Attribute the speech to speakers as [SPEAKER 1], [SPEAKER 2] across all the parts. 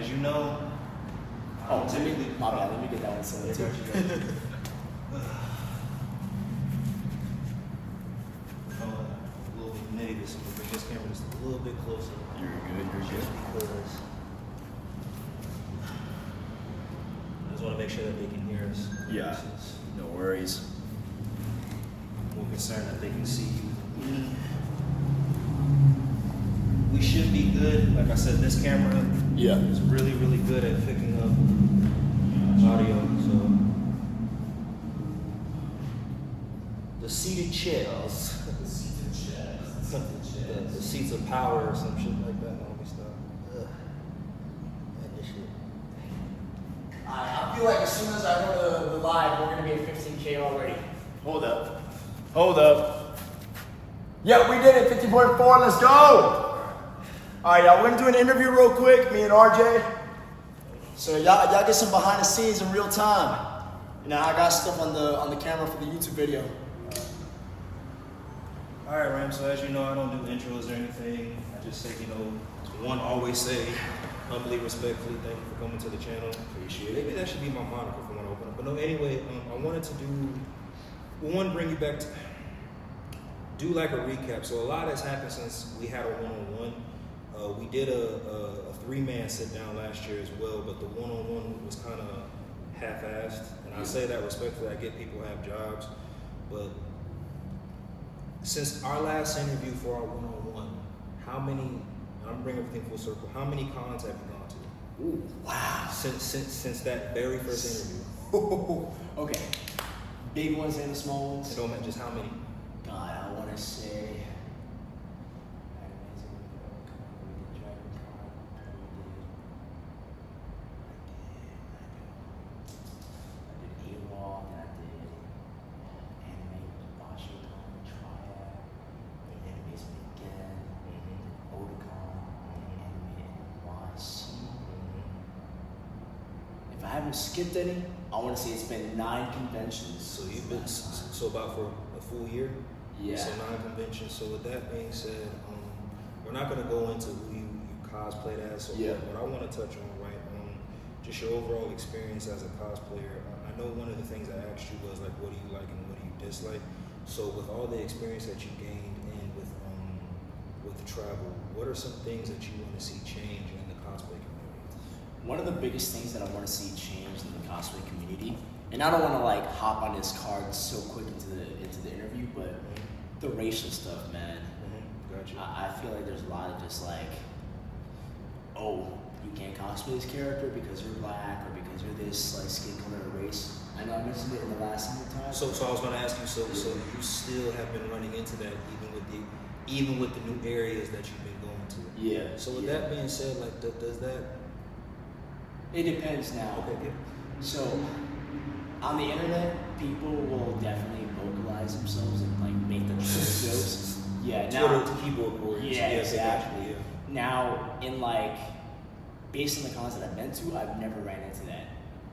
[SPEAKER 1] as you know.
[SPEAKER 2] Oh, my bad. Let me get that one set too.
[SPEAKER 1] A little bit nitty, so I'm gonna bring this camera just a little bit closer.
[SPEAKER 2] You're good.
[SPEAKER 1] Just because I just want to make sure that they can hear us.
[SPEAKER 2] Yeah. No worries.
[SPEAKER 1] I'm more concerned that they can see you. We should be good. Like I said, this camera is really, really good at picking up audio. So the seated chairs. The seats of power or some shit like that. No, let me stop. And this shit.
[SPEAKER 2] I feel like as soon as I go to the live, we're gonna be at 15K already. Hold up. Yeah, we did it. 50.4. Let's go. All right, y'all. We're gonna do an interview real quick. Me and RJ. So y'all get some behind the scenes in real time. You know, I got stuff on the camera for the YouTube video.
[SPEAKER 1] All right, Ram, so as you know, I don't do intros or anything. I just say, one, always say, humbly, respectfully, thank you for coming to the channel. Appreciate it. Maybe that should be my moniker for when I open up. But no, anyway, I wanted to bring you back to, do like a recap. So a lot has happened since we had a one-on-one. We did a three-man sit-down last year as well, but the one-on-one was kind of half-assed. And I say that respectfully. I get people have jobs, but since our last interview for our one-on-one, how many, I'm bringing everything full circle, how many cons have you gone to?
[SPEAKER 2] Ooh, wow.
[SPEAKER 1] Since that very first interview.
[SPEAKER 2] Okay. Big ones and the small ones?
[SPEAKER 1] It don't matter, just how many?
[SPEAKER 2] God, I want to say... I haven't skipped any. I want to say it's been 9 conventions.
[SPEAKER 1] So you've been about for a full year?
[SPEAKER 2] Yeah.
[SPEAKER 1] So 9 conventions. So with that being said, we're not going to go into who you cosplayed as. So what I want to touch on, right, just your overall experience as a cosplayer. I know one of the things I asked you was like, what do you like and what do you dislike? So with all the experience that you gained and with travel, what are some things that you want to see change in the cosplay community?
[SPEAKER 2] One of the biggest things that I want to see change in the cosplay community, and I don't want to like hop on this card so quick into the interview, but the racial stuff, man.
[SPEAKER 1] Gotcha.
[SPEAKER 2] I feel like there's a lot of just like, oh, you can't cosplay this character because you're black or because you're this like skin color or race. I know I mentioned it in the last time.
[SPEAKER 1] So I was going to ask you, so you still have been running into that even with the new areas that you've been going to.
[SPEAKER 2] Yeah.
[SPEAKER 1] So with that being said, like does that?
[SPEAKER 2] It depends now.
[SPEAKER 1] Okay, yeah.
[SPEAKER 2] So, on the internet, people will definitely vocalize themselves and like make them jokes. Yeah, now
[SPEAKER 1] Twitter keyboard warriors.
[SPEAKER 2] Yeah, exactly.
[SPEAKER 1] Yeah.
[SPEAKER 2] Now, in like, based on the cons that I've been to, I've never ran into that.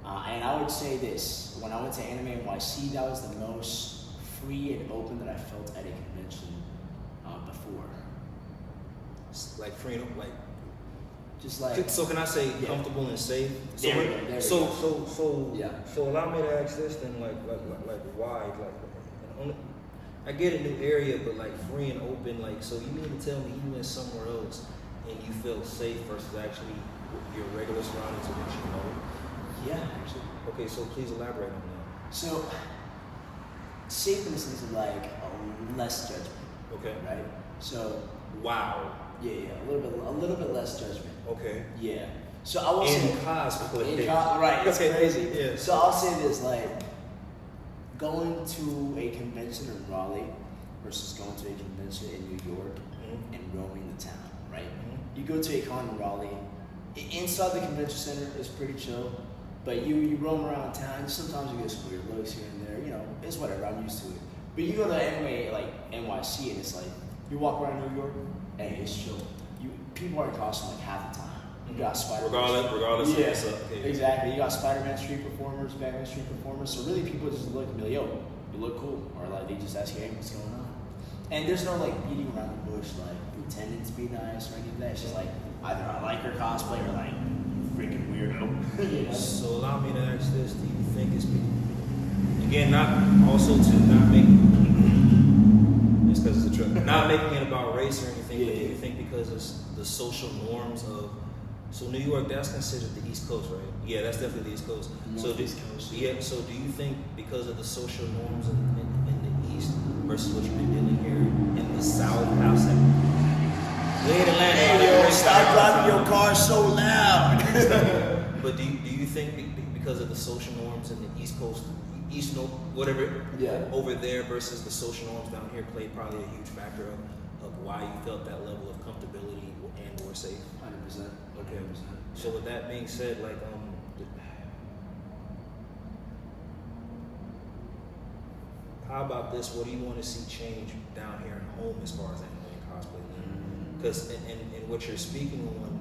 [SPEAKER 2] And I would say this: when I went to Anime NYC, that was the most free and open that I felt at a convention before.
[SPEAKER 1] Like free and like.
[SPEAKER 2] Just like,
[SPEAKER 1] so can I say comfortable and safe? So So allow me to ask this then, like why? Like I get a new area, but like free and open, like so you mean to tell me you went somewhere else and you felt safe versus actually your regular surroundings of what you know?
[SPEAKER 2] Yeah, actually.
[SPEAKER 1] Okay, so please elaborate on that.
[SPEAKER 2] So safeness is like a less judgment.
[SPEAKER 1] Okay.
[SPEAKER 2] Right? So
[SPEAKER 1] wow.
[SPEAKER 2] Yeah, a little bit less judgment.
[SPEAKER 1] Okay.
[SPEAKER 2] Yeah. So I will say
[SPEAKER 1] cosplay.
[SPEAKER 2] Right, it's crazy.
[SPEAKER 1] Yeah.
[SPEAKER 2] So I'll say this, like going to a convention in Raleigh versus going to a convention in New York and roaming the town, right? You go to a con in Raleigh, inside the convention center is pretty chill, but you roam around town, sometimes you get some weird looks here and there, it's whatever, I'm used to it. But you go to anime like NYC and it's like, you walk around New York, hey, it's chill. People are in costume like half the time. You got Spider-Man.
[SPEAKER 1] Regardless.
[SPEAKER 2] Yeah,
[SPEAKER 1] Okay.
[SPEAKER 2] exactly. You got Spider-Man street performers, Batman street performers. So really, people just look and be like, "Yo, you look cool," or like they just ask you, "Hey, what's going on?" And there's no like beating around the bush, like pretending to be nice or anything like that. It's just like either I like your cosplay or like freaking weirdo. You know?
[SPEAKER 1] So allow me to ask this: do you think it's again not also to not make it's because it's a truck, not making it about race or anything?
[SPEAKER 2] Yeah.
[SPEAKER 1] But do you think because of the social norms of so New York, that's considered the East Coast, right? Yeah, that's definitely the East Coast.
[SPEAKER 2] East Coast.
[SPEAKER 1] Yeah. So do you think because of the social norms in the East versus what you've been dealing here in the South, how's that?
[SPEAKER 2] Hey, yo, stop driving your car so loud.
[SPEAKER 1] But do you think because of the social norms in the East Coast, whatever, over there versus the social norms down here played probably a huge factor of why you felt that level of comfortability and or safe?
[SPEAKER 2] 100%.
[SPEAKER 1] Okay. So with that being said, like how about this? What do you want to see change down here at home as far as anime and cosplay? Because in what you're speaking on,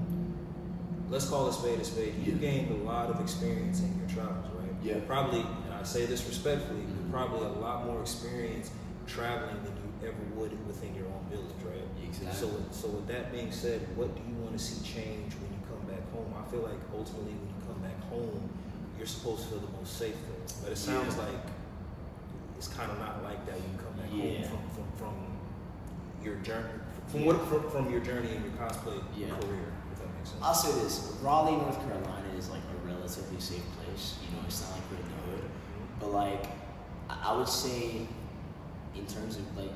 [SPEAKER 1] let's call a spade a spade. You gained a lot of experience in your travels, right?
[SPEAKER 2] Yeah.
[SPEAKER 1] Probably, and I say this respectfully, probably a lot more experience traveling than you ever would within your own village, right?
[SPEAKER 2] Exactly.
[SPEAKER 1] So with that being said, what do you want to see change when you come back home? I feel like ultimately when you come back home, you're supposed to feel the most safe there. But it sounds like it's kind of not like that when you come back home from your journey. From your journey in your cosplay career, if that makes sense.
[SPEAKER 2] I'll say this: Raleigh, North Carolina, is like a relatively safe place. You know, it's not like we're in the hood, but like I would say, in terms of like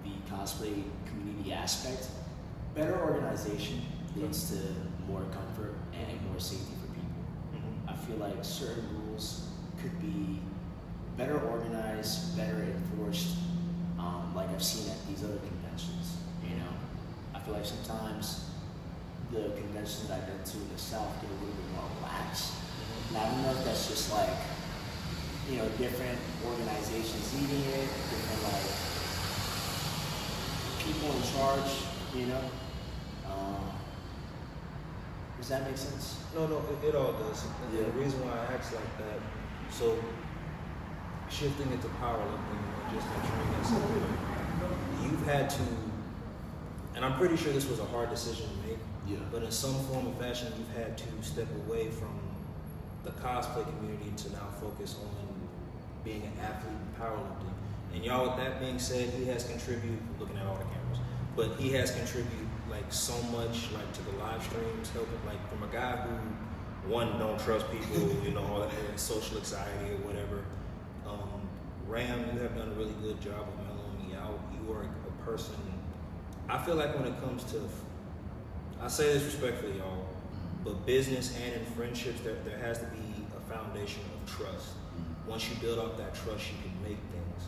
[SPEAKER 2] the cosplay community aspect, better organization leads to more comfort and more safety for people. I feel like certain rules could be better organized, better enforced, like I've seen at these other conventions. You know, I feel like sometimes the conventions that I've been to in the South get a little bit more lax. And I don't know if that's just like, you know, different organizations leading it, different like people in charge, you know. Does that make sense?
[SPEAKER 1] No, it all does. And the reason why I asked like that, so shifting into powerlifting and just in training, so you've had to, and I'm pretty sure this was a hard decision to make, but in some form or fashion, you've had to step away from the cosplay community to now focus on being an athlete in powerlifting. And y'all, with that being said, he has contributed, looking at all the cameras, but he has contributed like so much like to the live streams, helping like from a guy who, one, don't trust people, you know, all that social anxiety or whatever. Ram, you have done a really good job of mellowing me out. You are a person, I feel like when it comes to, I say this respectfully, y'all, but business and in friendships, there has to be a foundation of trust. Once you build up that trust, you can make things.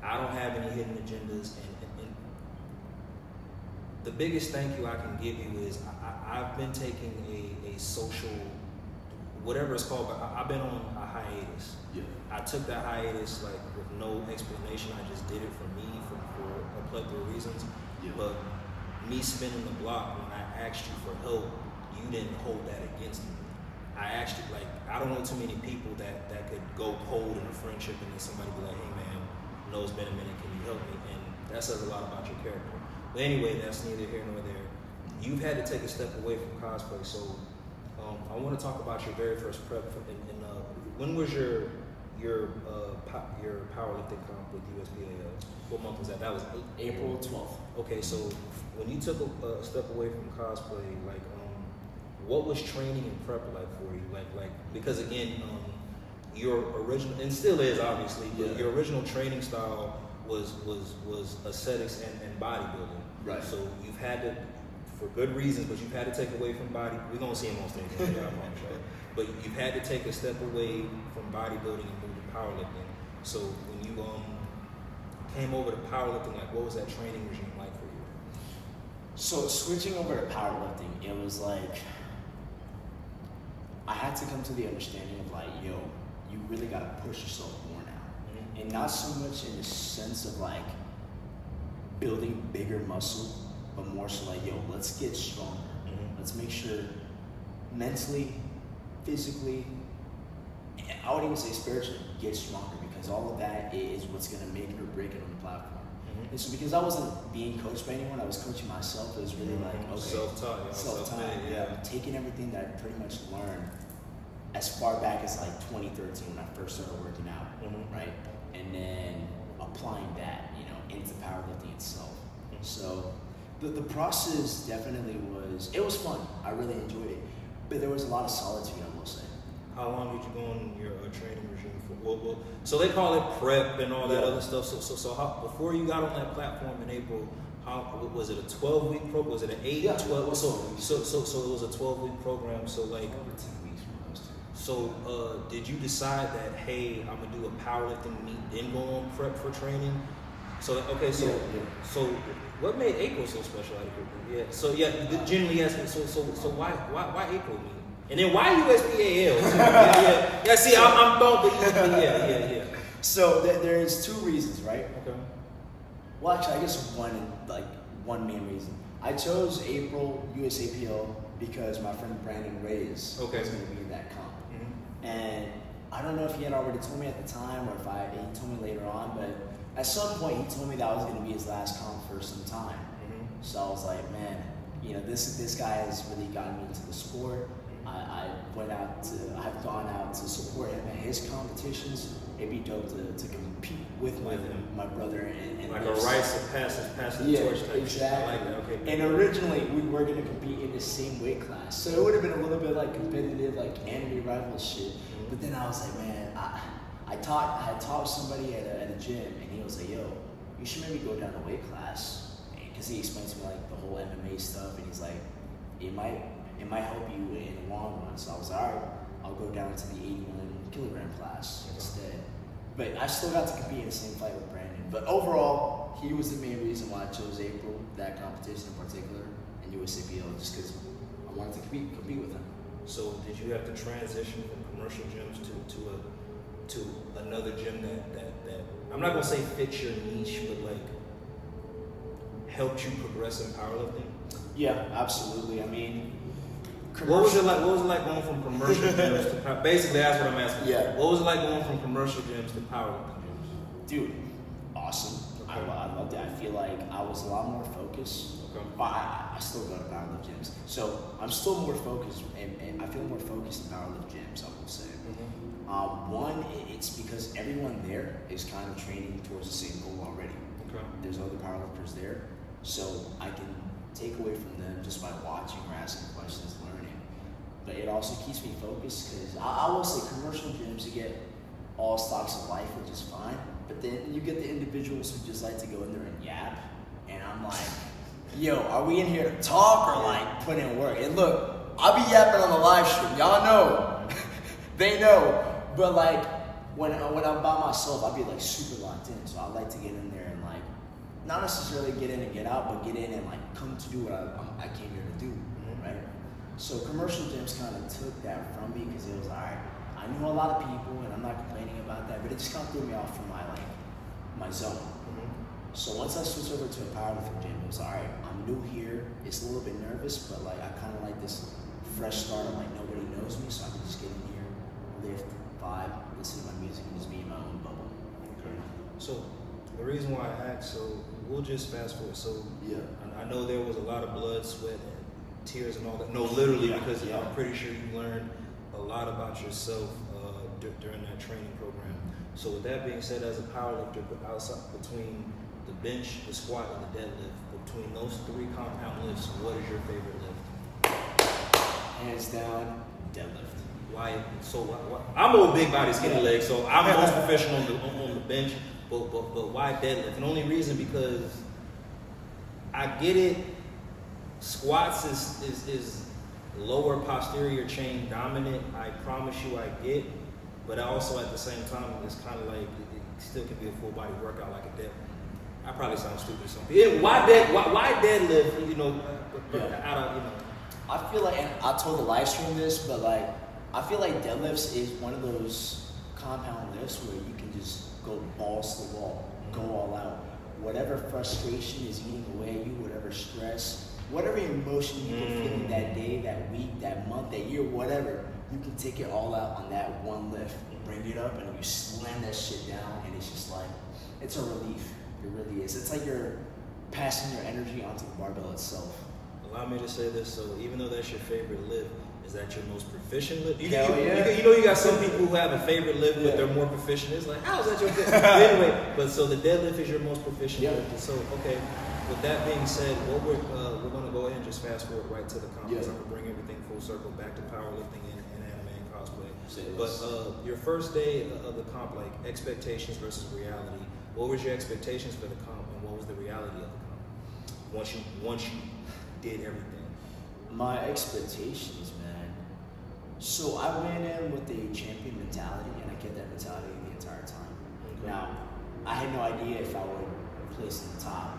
[SPEAKER 1] I don't have any hidden agendas, and the biggest thank you I can give you is I've been taking a social, whatever it's called, but I've been on a hiatus. I took that hiatus like with no explanation. I just did it for me for a plethora of reasons. But me spinning the block, when I asked you for help, you didn't hold that against me. I actually, like, I don't know too many people that could go cold in a friendship and then somebody be like, hey man, I know it's been a minute, can you help me? And that says a lot about your character. But anyway, that's neither here nor there. You've had to take a step away from cosplay, so I want to talk about your very first prep. When was your powerlifting comp with USPA? What month was that? That was
[SPEAKER 2] April 12th.
[SPEAKER 1] Okay, so when you took a step away from cosplay, like, what was training and prep like for you? Like because again, your original, and still is obviously, but your original training style was aesthetics and bodybuilding.
[SPEAKER 2] Right.
[SPEAKER 1] So you've had to, for good reasons, but you've had to take away from body. We're gonna see him on stage, I promise, right? But you've had to take a step away from bodybuilding and move to powerlifting. So when you came over to powerlifting, like what was that training regime like for you?
[SPEAKER 2] So switching over to powerlifting, it was like I had to come to the understanding of like, yo, you really gotta push yourself more now. And not so much in the sense of like building bigger muscle, but more so like, yo, let's get stronger. Let's make sure mentally, physically, I would even say spiritually, get stronger, because all of that is what's gonna make or break it on the platform. And so because I wasn't being coached by anyone, I was coaching myself. It was really like, okay,
[SPEAKER 1] self-taught,
[SPEAKER 2] yeah. Taking everything that I pretty much learned as far back as like 2013 when I first started working out, right? And then applying that, into powerlifting itself. So the process definitely was fun. I really enjoyed it, but there was a lot of solitude, I will say.
[SPEAKER 1] How long did you go on your training regime for? Well, so they call it prep and all that other stuff. So how, before you got on that platform in April, how was it a 12-week program? Was it an 8 or 12? So it was a 12-week program. So like
[SPEAKER 2] over 10 weeks for those two.
[SPEAKER 1] So did you decide that, hey, I'm gonna do a powerlifting meet, then go on prep for training? So so what made April so special? Generally yes. So why April meet? And then why USPAL? Yeah. See, I'm thought, but yeah.
[SPEAKER 2] So there's two reasons, right?
[SPEAKER 1] Okay.
[SPEAKER 2] Well, actually, I guess one main reason. I chose April USAPL because my friend Brandon Reyes was going to be in that comp. And I don't know if he had already told me at the time or if he told me later on, but at some point he told me that was going to be his last comp for some time. So I was like, man, this guy has really gotten me into the sport. I've gone out to support him at his competitions. It'd be dope to compete with my brother and
[SPEAKER 1] like a rites of passing the torch type.
[SPEAKER 2] Exactly.
[SPEAKER 1] I like that. Okay.
[SPEAKER 2] And originally we were gonna compete in the same weight class, so it would have been a little bit like competitive, like enemy rival shit. But then I was like, man, I taught somebody at a gym, and he was like, yo, you should maybe go down a weight class, because he explained to me like the whole MMA stuff, and he's like, it might help you in the long run. So I was like, all right, I'll go down to the 81 kilogram class instead. But I still got to compete in the same fight with Brandon. But overall, he was the main reason why I chose April, that competition in particular, and USAPL, just because I wanted to compete with him.
[SPEAKER 1] So did you have to transition from commercial gyms to another gym that I'm not gonna say fits your niche, but like helped you progress in powerlifting?
[SPEAKER 2] Yeah, absolutely. I mean,
[SPEAKER 1] what was it like going from commercial gyms to basically that's what I'm asking.
[SPEAKER 2] Yeah.
[SPEAKER 1] What was it like going from commercial gyms to powerlifting gyms?
[SPEAKER 2] Dude, awesome.
[SPEAKER 1] Okay.
[SPEAKER 2] I loved it. I feel like I was a lot more focused.
[SPEAKER 1] Okay.
[SPEAKER 2] But I still go to powerlift gyms, so I'm still more focused, and I feel more focused in powerlift gyms, I will say. One, it's because everyone there is kind of training towards the same goal already.
[SPEAKER 1] Okay.
[SPEAKER 2] There's other powerlifters there, so I can take away from them just by watching or asking questions, learning. But it also keeps me focused, because I will say commercial gyms, you get all stocks of life, which is fine, but then you get the individuals who just like to go in there and yap, and I'm like, yo, are we in here to talk or like put in work? And look, I'll be yapping on the live stream, y'all know, they know, but like when I'm by myself, I'll be like super locked in, so I like to get in there and like, not necessarily get in and get out, but get in and like come to do what I came here to do, right? So commercial gyms kind of took that from me, because it was all right, I knew a lot of people and I'm not complaining about that, but it just kind of threw me off from my zone. So once I switched over to a powerlifting gym, it was all right, I'm new here, it's a little bit nervous, but like I kind of like this fresh start of like nobody knows me, so I can just get in here, lift, vibe, listen to my music, and just be in my own bubble.
[SPEAKER 1] Okay. So the reason why I asked, so we'll just fast forward. So
[SPEAKER 2] yeah,
[SPEAKER 1] I know there was a lot of blood, sweat, and tears and all that. No, literally, because I'm pretty sure you learned a lot about yourself during that training program. So with that being said, as a powerlifter, between the bench, the squat, and the deadlift, between those three compound lifts, what is your favorite lift?
[SPEAKER 2] Hands down, deadlift.
[SPEAKER 1] Why? So I'm a big body, skinny legs, so I'm most professional on the bench. But why deadlift? And the only reason, because I get it. Squats is lower posterior chain dominant. I promise you, I get. But also at the same time, it's kind of like it still can be a full body workout, like a deadlift. I probably sound stupid or something. Yeah, why deadlift?
[SPEAKER 2] I feel like, and I told the live stream this, but like I feel like deadlifts is one of those compound lifts where you can just go balls to the wall, go all out. Whatever frustration is eating away at you, whatever stress, whatever emotion you can feel that day, that week, that month, that year, whatever, you can take it all out on that one lift. Bring it up and you slam that shit down, and it's just like, it's a relief. It really is. It's like you're passing your energy onto the barbell itself.
[SPEAKER 1] Allow me to say this, so even though that's your favorite lift, is that your most proficient lift? You got some people who have a favorite lift, but they're more proficient. It's like, how is that your favorite? Anyway, but so the deadlift is your most proficient lift. So, okay, with that being said, what we're going to go ahead and just fast forward right to the comp. I'm going to bring everything full circle back to powerlifting and anime and cosplay. But your first day of the comp, like expectations versus reality, what was your expectations for the comp and what was the reality of the comp once you did everything?
[SPEAKER 2] My expectations, man. So I went in with a champion mentality, and I kept that mentality the entire time. Okay. Now, I had no idea if I would place in the top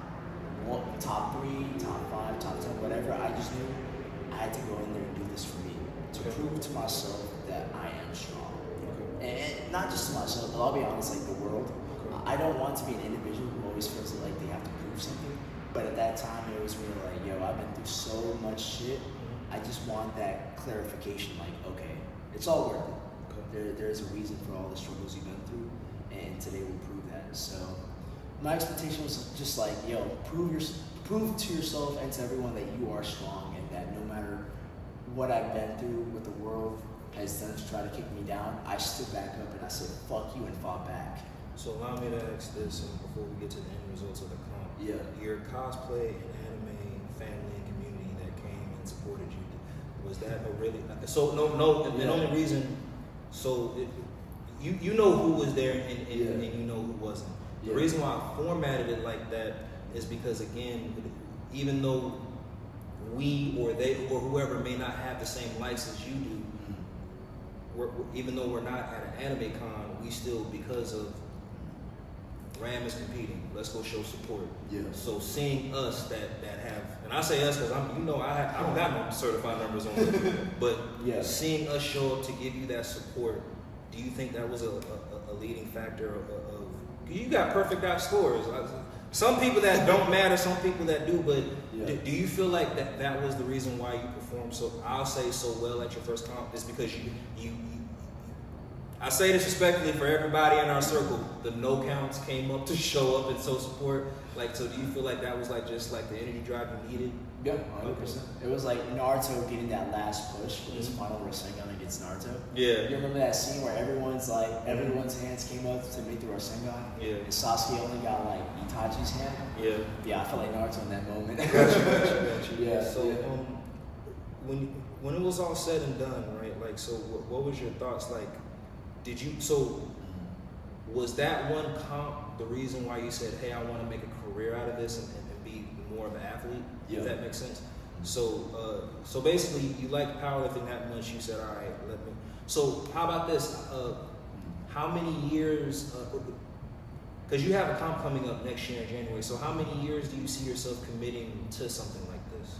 [SPEAKER 2] 3, top 5, top 10, whatever. I just knew I had to go in there and do this for me to prove to myself that I am strong. Okay. And not just to myself, but I'll be honest, like the world. Okay. I don't want to be an individual who always feels like they have to prove something. But at that time, it was really like, yo, I've been through so much shit. I just want that clarification, like, okay, it's all worth it. Okay. There's a reason for all the struggles you've been through, and today will prove that. So my expectation was just like, yo, prove to yourself and to everyone that you are strong, and that no matter what I've been through, what the world has done to try to kick me down, I stood back up and I said, fuck you, and fought back.
[SPEAKER 1] So allow me to ask this, and before we get to the end results of the comp. Yeah. Your cosplay and anime family and community that came and supported you, was that a really, so no, the only reason, so you know who was there and you know who wasn't. The reason why I formatted it like that is because, again, even though we or they or whoever may not have the same likes as you do, even though we're not at an anime con, we still, because of Ram is competing, let's go show support. Yeah. So seeing us that have, and I say us because I don't got no certified numbers on it, but seeing us show up to give you that support, do you think that was a leading factor of you got perfect out scores? Some people that don't matter, some people that do, but do you feel like that was the reason why you performed so well at your first comp? Is because you I say this respectfully for everybody in our circle, the no counts came up to show up and show support. Like, so do you feel like that was like just like the energy drive you needed?
[SPEAKER 2] Yeah, 100%. It was like Naruto getting that last push for his final Rasengan against Naruto. Yeah. You remember that scene where everyone's hands came up to meet the Rasengan? Yeah. And Sasuke only got like Itachi's hand? Yeah. Yeah, I felt like Naruto in that moment.
[SPEAKER 1] Got you. Yeah. So when it was all said and done, right? Like, so what was your thoughts like? Was that one comp the reason why you said, hey, I want to make a career out of this and be more of an athlete? Yeah. If that makes sense. So basically, you like powerlifting that much. You said, all right, let me. So how about this? How many years? Because you have a comp coming up next year in January. So how many years do you see yourself committing to something like this?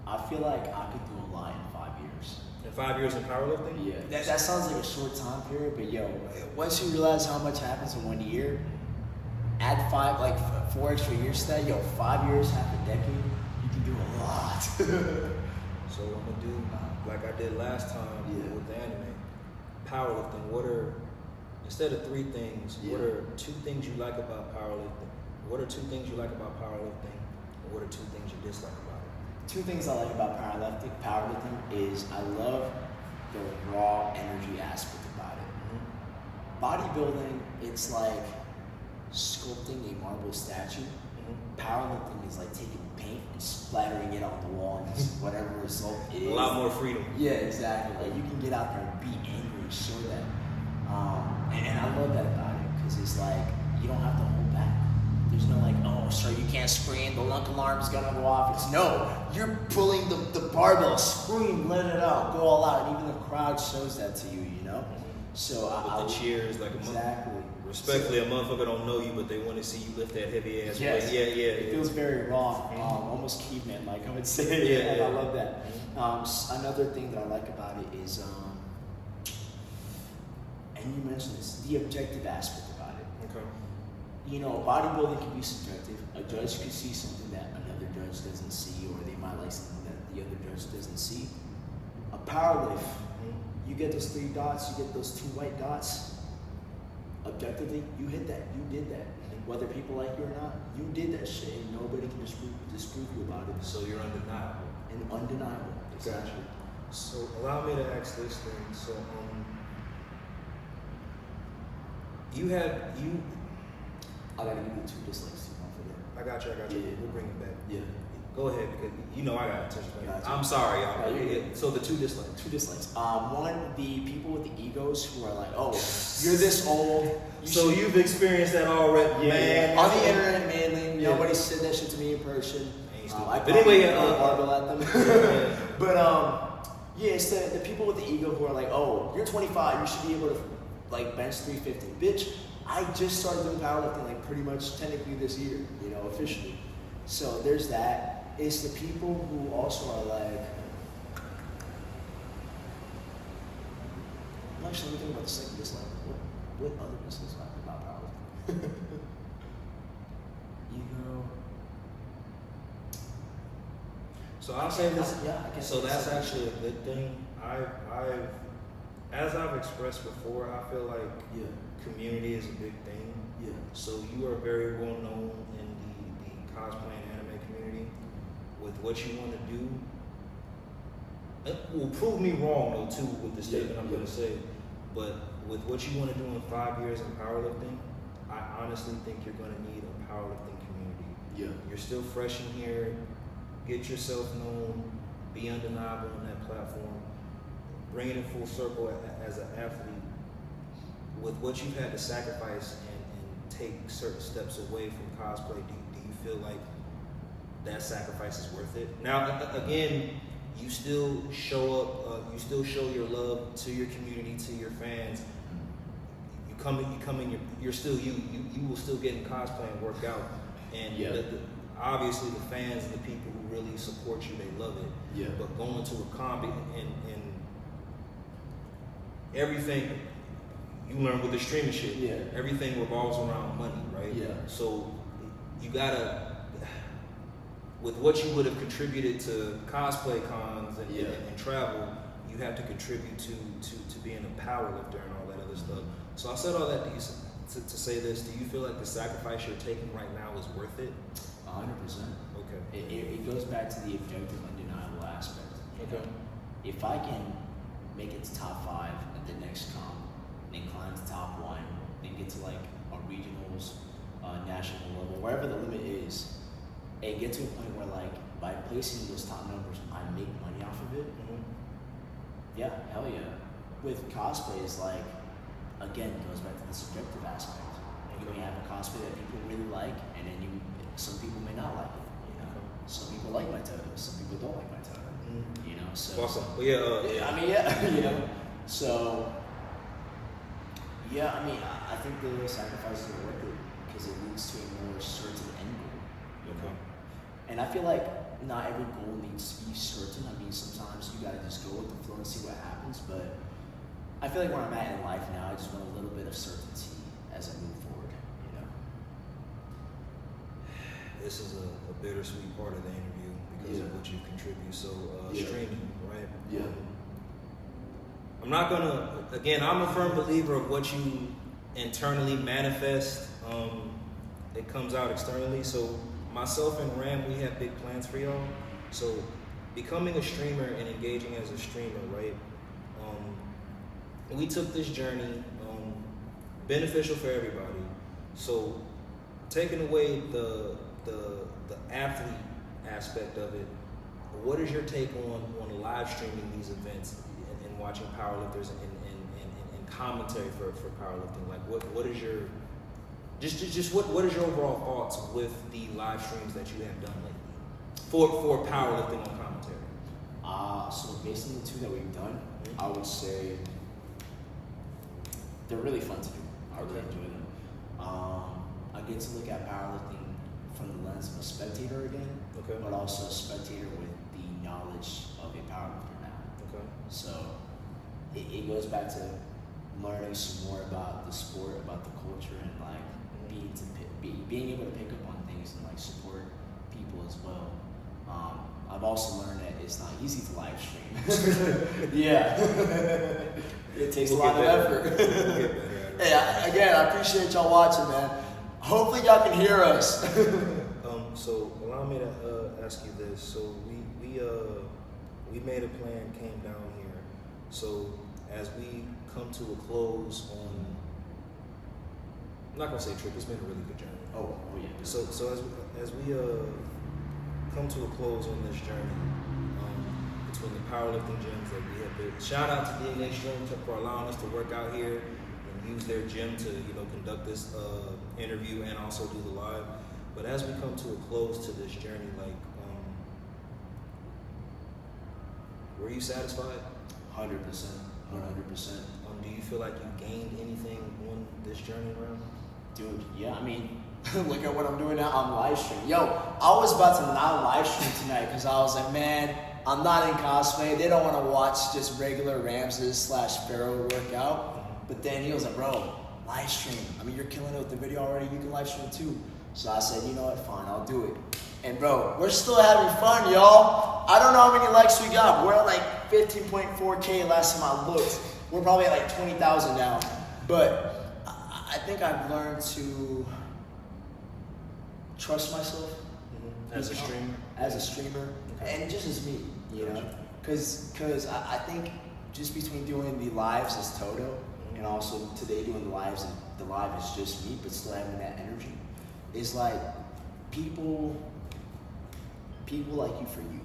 [SPEAKER 2] I feel like I could do a lot in 5 years.
[SPEAKER 1] In 5 years in powerlifting?
[SPEAKER 2] Yeah. That sounds like a short time period, but yo, once you realize how much happens in 1 year, add 4 extra years to that, 5 years, half a decade, you can do a lot.
[SPEAKER 1] So I'm gonna do like I did last time with the anime. Powerlifting, instead of 3 things, what are 2 things you like about powerlifting? What are 2 things you like about powerlifting? And what are 2 things you dislike about it?
[SPEAKER 2] 2 things I like about powerlifting is I love the raw energy aspect about it. Mm-hmm. Bodybuilding, it's like sculpting a marble statue. Mm-hmm. Powerlifting is like taking paint and splattering it on the wall and just whatever result it is.
[SPEAKER 1] A lot more freedom.
[SPEAKER 2] Yeah, exactly. Like you can get out there and be angry and show that. And I love that about it because it's like you don't have to hold back. There's no like, oh, sir, you can't scream, the lunk alarm's gonna go off. It's no, you're pulling the barbell, scream, let it out, go all out. And even the crowd shows that to you, you know? So
[SPEAKER 1] with the cheers, like
[SPEAKER 2] exactly.
[SPEAKER 1] Respectfully, a motherfucker don't know you, but they want to see you lift that heavy ass weight.
[SPEAKER 2] Yeah. It feels very raw, almost caveman like I would say. Yeah, I love that. Another thing that I like about it is, and you mentioned this, the objective aspect about it. Okay. You know, bodybuilding can be subjective. A judge can see something that another judge doesn't see, or they might like something that the other judge doesn't see. A powerlift, you get those 3 dots, you get those 2 white dots. objectively, you hit that. You did that. Whether people like you or not, you did that shit, and nobody can disprove you about it.
[SPEAKER 1] So you're undeniable.
[SPEAKER 2] And undeniable. Exactly.
[SPEAKER 1] So allow me to ask this thing. So you
[SPEAKER 2] I gotta give you 2 dislikes too, for that.
[SPEAKER 1] I got you.
[SPEAKER 2] Yeah.
[SPEAKER 1] We'll bring it back.
[SPEAKER 2] Yeah.
[SPEAKER 1] Go ahead, because you know I got attention.
[SPEAKER 2] Gotcha.
[SPEAKER 1] I'm sorry, y'all.
[SPEAKER 2] Yeah.
[SPEAKER 1] So the 2 dislikes.
[SPEAKER 2] 2 dislikes. One, the people with the egos who are like, oh, you're this old.
[SPEAKER 1] You've experienced that already, man.
[SPEAKER 2] On the internet, mainly.
[SPEAKER 1] Yeah.
[SPEAKER 2] Nobody said that shit to me in person. I
[SPEAKER 1] but anyway,
[SPEAKER 2] marble at them. But yeah, it's the people with the ego who are like, oh, you're 25, you should be able to like bench 350. Bitch, I just started doing powerlifting like pretty much technically this year, officially. So there's that. It's the people who also are like, I'm actually thinking about the second dislike. What other dislikes about powerlifting? Ego.
[SPEAKER 1] So I'll say this.
[SPEAKER 2] Yeah, I guess
[SPEAKER 1] so that's actually a good thing. As I've expressed before, I feel like community is a big thing.
[SPEAKER 2] Yeah.
[SPEAKER 1] So you are very well known in the cosplay and anime community with what you want to do. It will prove me wrong though too with the statement I'm going to say. But with what you want to do in 5 years in powerlifting, I honestly think you're going to need a powerlifting community.
[SPEAKER 2] Yeah.
[SPEAKER 1] You're still fresh in here. Get yourself known. Be undeniable on that platform. Bringing it full circle as an athlete, with what you've had to sacrifice and take certain steps away from cosplay, do you feel like that sacrifice is worth it? Now, again, you still show up, you still show your love to your community, to your fans. You come in, you're still you. You will still get in cosplay and work out. And obviously the fans and the people who really support you, they love it.
[SPEAKER 2] Yeah.
[SPEAKER 1] But going to a con and everything you learn with the streaming shit.
[SPEAKER 2] Yeah.
[SPEAKER 1] Everything revolves around money, right?
[SPEAKER 2] Yeah.
[SPEAKER 1] So you gotta, with what you would have contributed to cosplay cons and travel, you have to contribute to being a powerlifter and all that other stuff. So I said all that to say this. Do you feel like the sacrifice you're taking right now is worth it?
[SPEAKER 2] 100%.
[SPEAKER 1] Okay.
[SPEAKER 2] It goes back to the objective, undeniable aspect.
[SPEAKER 1] Okay.
[SPEAKER 2] If I can make it to top 5 at the next comp, then climb to top 1, then get to like a regionals, national level, wherever the limit is, and get to a point where like by placing those top numbers, I make money off of it. Yeah, hell yeah. With cosplay, it's like, again, it goes back to the subjective aspect. You may have a cosplay that people really like, and then some people may not like it. Some people like my totem, some people don't like my totem. So
[SPEAKER 1] awesome. Well,
[SPEAKER 2] So I think the sacrifices are worth it because it leads to a more certain end goal. And I feel like not every goal needs to be certain. I mean, sometimes you gotta just go with the flow and see what happens. But I feel like where I'm at in life now, I just want a little bit of certainty as I move forward.
[SPEAKER 1] This is a bittersweet part of the interview because of what you contribute. So streaming, right?
[SPEAKER 2] Yeah.
[SPEAKER 1] I'm not gonna. Again, I'm a firm believer of what you internally manifest. It comes out externally. So myself and Ram, we have big plans for y'all. So becoming a streamer and engaging as a streamer, right? We took this journey, beneficial for everybody. So taking away the athlete aspect of it, what is your take on live streaming these events and watching powerlifters and commentary for powerlifting? Like what is your what is your overall thoughts with the live streams that you have done lately for powerlifting on commentary?
[SPEAKER 2] So based on the 2 that we've done, I would say they're really fun to do. I really enjoy them. I get to look at powerlifting from the lens of a spectator again, but also a spectator with the knowledge of a powerlifter now. So it goes back to learning some more about the sport, about the culture, and like being able to pick up on things and like support people as well. I've also learned that it's not easy to live stream. It takes a lot of effort.
[SPEAKER 1] We'll get better at it.
[SPEAKER 2] Hey, again, I appreciate y'all watching, man. Hopefully y'all can hear us.
[SPEAKER 1] So allow me to ask you this. So we made a plan, came down here. So as we come to a close on, I'm not gonna say trip. It's been a really good journey.
[SPEAKER 2] Oh yeah.
[SPEAKER 1] So as we come to a close on this journey, between the powerlifting gyms that we have built. Shout out to DNA Stream for allowing us to work out here and use their gym to conduct this interview and also do the live. But as we come to a close to this journey, like, were you satisfied?
[SPEAKER 2] 100%. 100%.
[SPEAKER 1] Do you feel like you gained anything on this journey around?
[SPEAKER 2] Dude, yeah, I mean, look at what I'm doing now. I'm live streaming. Yo, I was about to not live stream tonight because I was like, man, I'm not in cosplay. They don't want to watch just regular Ramses/Pharaoh workout. But then he was like, bro, live stream. I mean, you're killing it with the video already. You can live stream too. So I said, you know what? Fine, I'll do it. And bro, we're still having fun, y'all. I don't know how many likes we got. We're at like 15.4K last time I looked. We're probably at like 20,000 now. But I think I've learned to trust myself.
[SPEAKER 1] As a streamer?
[SPEAKER 2] As a streamer. Okay. And just as me, you know? Because I think just between doing the lives as Toto and also today doing the lives, and the live is just me, but still having that energy, is like people like you for you.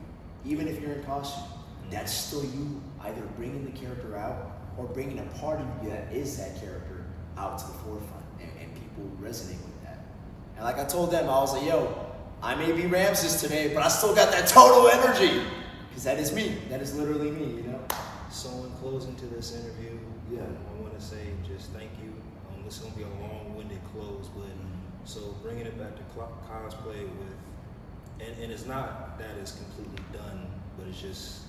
[SPEAKER 2] Even if you're in costume, that's still you either bringing the character out or bringing a part of you that is that character out to the forefront, and people resonate with that. And like I told them, I was like, yo, I may be Ramses today, but I still got that total energy, because that is me. That is literally me, you know?
[SPEAKER 1] So in closing to this interview, I want to say just thank you. This is going to be a long-winded close, but so bringing it back to cosplay with, and it's not that it's completely done, but it's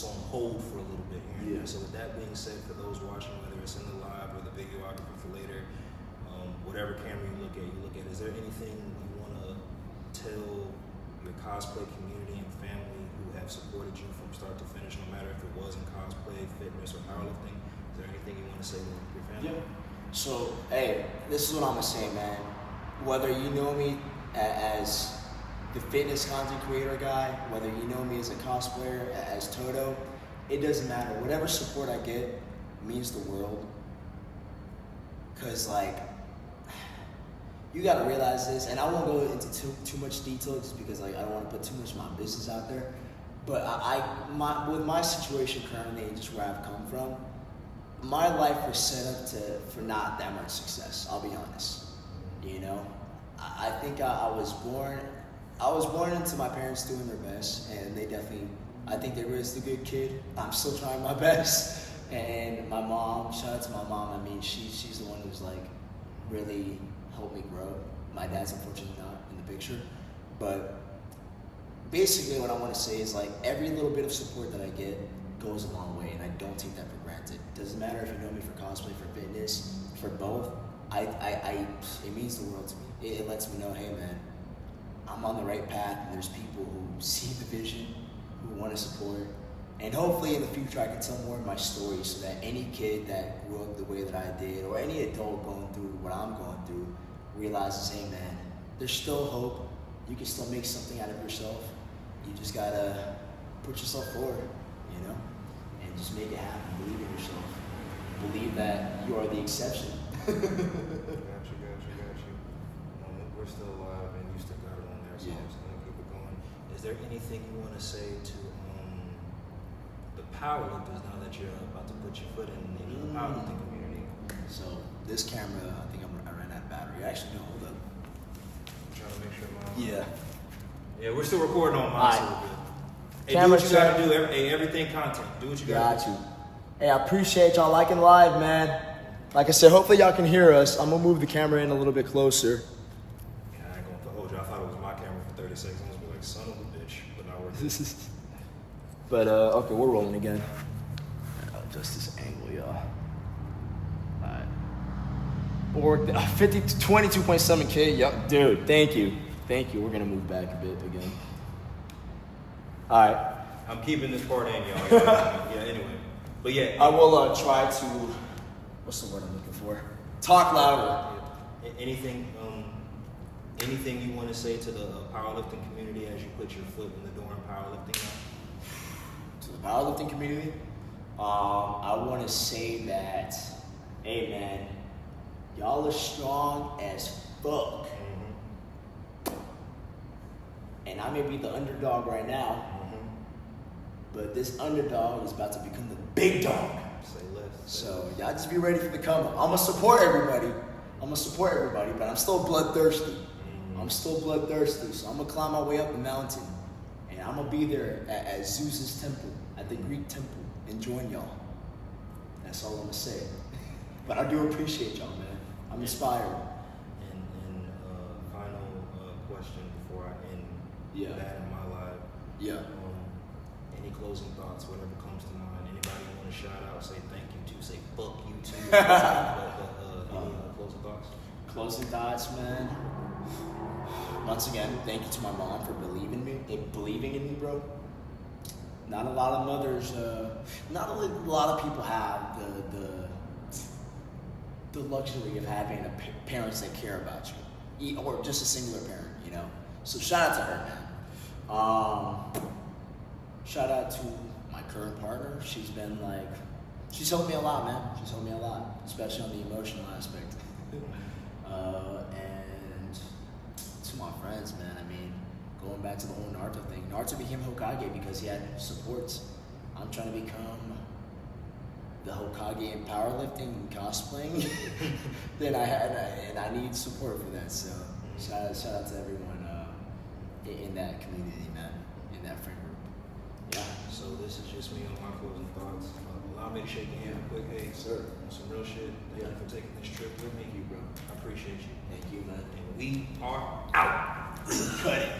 [SPEAKER 1] on hold for a little bit here. Yeah. So with that being said, for those watching, whether it's in the live or the videography for later, whatever camera you look at, is there anything you want to tell your cosplay community and family who have supported you from start to finish, no matter if it was in cosplay, fitness, or powerlifting? Is there anything you want to say to your family?
[SPEAKER 2] Yeah. So, hey, this is what I'm going to say, man. Whether you know me as the fitness content creator guy, whether you know me as a cosplayer, as Toto, it doesn't matter. Whatever support I get means the world. Because, like, you got to realize this, and I won't go into too much detail just because like I don't want to put too much of my business out there. But with my situation currently, just where I've come from, my life was set up for not that much success. I'll be honest. You know, I think I was born into my parents doing their best, and they definitely, I think they raised a good kid. I'm still trying my best. And my mom, shout out to my mom. I mean, she's the one who's like really helped me grow. My dad's unfortunately not in the picture, but basically what I want to say is like every little bit of support that I get goes a long way, and I don't take that for granted. Doesn't matter if you know me for cosplay, for fitness, for both. It means the world to me. It lets me know, hey man, I'm on the right path, and there's people who see the vision, who want to support, and hopefully in the future I can tell more of my story so that any kid that grew up the way that I did, or any adult going through what I'm going through, realizes, hey man, there's still hope. You can still make something out of yourself. You just gotta put yourself forward, you know, and just make it happen. Believe in yourself. Believe that you are the exception.
[SPEAKER 1] Got you. We're still alive, and you still got it on there, so I'm just gonna keep it going. Is there anything you want to say to the powerlifters now that you're about to put your foot in the powerlifting community?
[SPEAKER 2] So this camera, I think I ran out of battery. Actually, no, hold up.
[SPEAKER 1] I'm trying to make sure mine.
[SPEAKER 2] Yeah,
[SPEAKER 1] we're still recording on mine, so we're good. Hey,
[SPEAKER 2] camera
[SPEAKER 1] do what you gotta do. Everything content. Do what you gotta do.
[SPEAKER 2] Got you. Hey, I appreciate y'all liking live, man. Like I said, hopefully y'all can hear us. I'm gonna move the camera in a little bit closer.
[SPEAKER 1] Yeah, I ain't gonna hold you. I thought it was my camera for 30 seconds. I was like, son of a bitch, but not working.
[SPEAKER 2] But okay, we're rolling again. I'll adjust this angle, y'all. All right. 22.7K. Yep, dude. Thank you. We're gonna move back a bit again. All right.
[SPEAKER 1] I'm keeping this part in, y'all. Yeah. Anyway, but yeah,
[SPEAKER 2] I will try to. What's the word I'm looking for? Talk louder.
[SPEAKER 1] Anything you want to say to the powerlifting community as you put your foot in the door in powerlifting now?
[SPEAKER 2] To the powerlifting community, I want to say that, hey man, y'all are strong as fuck. And I may be the underdog right now, but this underdog is about to become the big dog.
[SPEAKER 1] Say less.
[SPEAKER 2] So y'all just be ready for the come up. I'm gonna support everybody, but I'm still bloodthirsty. So I'm gonna climb my way up the mountain, and I'm gonna be there at Zeus's temple, at the Greek temple, and join y'all. That's all I'm gonna say. But I do appreciate y'all, man. I'm inspired.
[SPEAKER 1] And final question before I end that in my life.
[SPEAKER 2] Yeah.
[SPEAKER 1] Any closing thoughts, whatever comes to mind? Anybody want to shout out, say thank you to, say fuck you to? Any closing thoughts?
[SPEAKER 2] Closing thoughts, man. Once again, thank you to my mom for believing in me, bro. Not a lot of mothers, not a lot of people have the luxury of having parents that care about you, or just a singular parent, you know. So shout out to her, man. Shout out to my current partner. She's helped me a lot, man. Especially on the emotional aspect. And to my friends, man. I mean, going back to the whole Naruto thing. Naruto became Hokage because he had supports. I'm trying to become the Hokage in powerlifting and cosplaying. Then I need support for that. So shout out to everyone in that community, man, in that friend group. Yeah.
[SPEAKER 1] So this is just me on my closing thoughts. Allow me to shake your hand quick. Hey, sir, on some real shit. Thank you for taking this trip with me.
[SPEAKER 2] Thank you, bro.
[SPEAKER 1] I appreciate you.
[SPEAKER 2] Thank you, man.
[SPEAKER 1] And we are out.
[SPEAKER 2] Cut it.